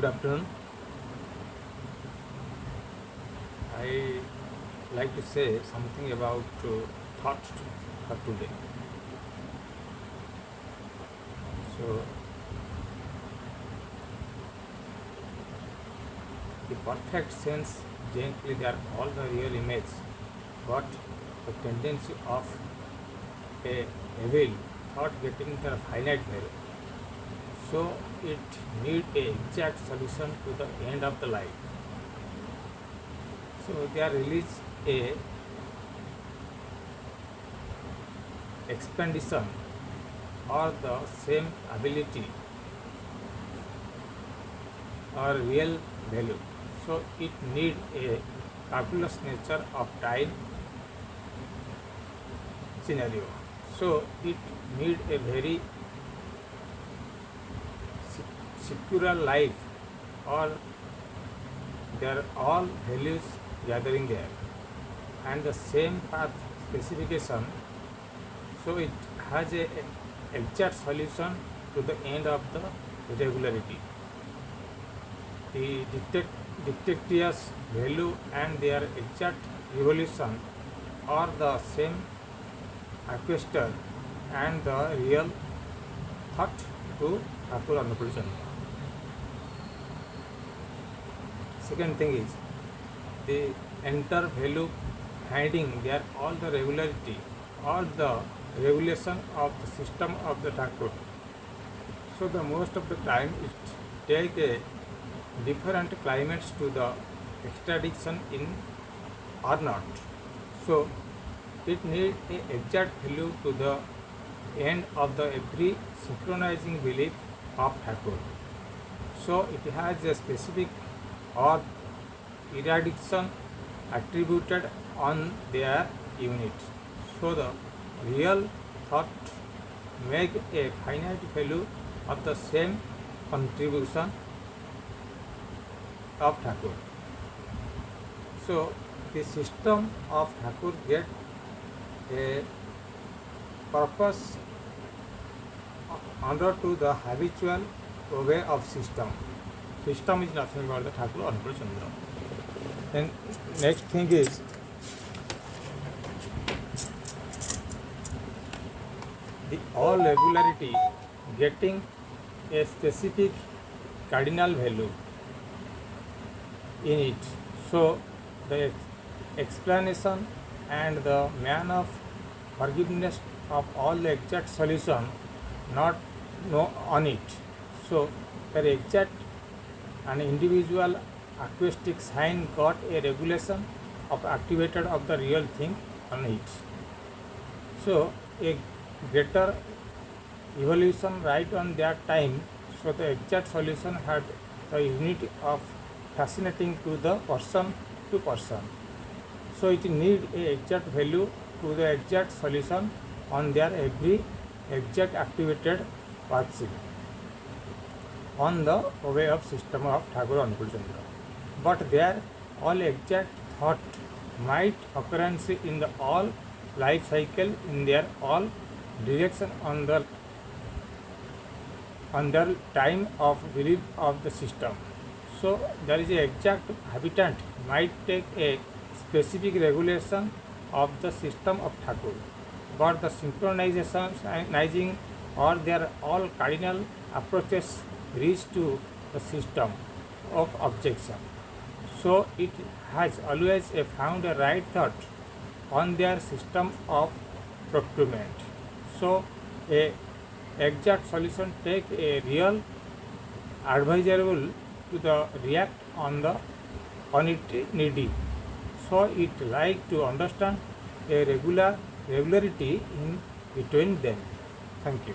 Good afternoon. I like to say something about thought for today. So, the perfect sense gently they are all the real image, but the tendency of a evil thought getting the finite value. So it need a exact solution to the end of the life. So they are release a expansion or the same ability or real value. So it need a calculus nature of time scenario. So it need a very secure life or there are all values gathering there and the same path specification. So it has a exact solution to the end of the regularity. The detectors value and their exact evolution are the same acquester and the real thought to Thakur Anupur Chandra. Second thing is the enter value finding there all the regularity or the regulation of the system of the Thakur. So the most of the time it take a different climates to the extradition in or not. So it need a exact value to the end of the every synchronizing belief of Thakur. So it has a specific or eradication attributed on their unit. So the real thought make a finite value of the same contribution of Thakur. So the system of Thakur get a purpose under to the habitual way of system. System is nothing but the Thakur Anupur Chandra. Then next thing is the all regularity getting a specific cardinal value in it. So the explanation and the man of forgiveness of all the exact solution not know on it. So the exact an individual acoustic sign got a regulation of activated of the real thing on it. So a greater evolution right on that time. So the exact solution had the unity of fascinating to the person to person. So it need a exact value to the exact solution on their every exact activated paths on the way of system of Thakur Anupur Chandra. But their all exact thought might occurrence in the all life cycle in their all direction on the time of belief of the system. So there is a exact habitant might take a specific regulation of the system of Thakur, but the synchronizing or their all cardinal approaches reach to the system of objection. So it has always found a right thought on their system of procurement. So a exact solution take a real advisable to the react on it needy. So it like to understand a regularity in between them. Thank you.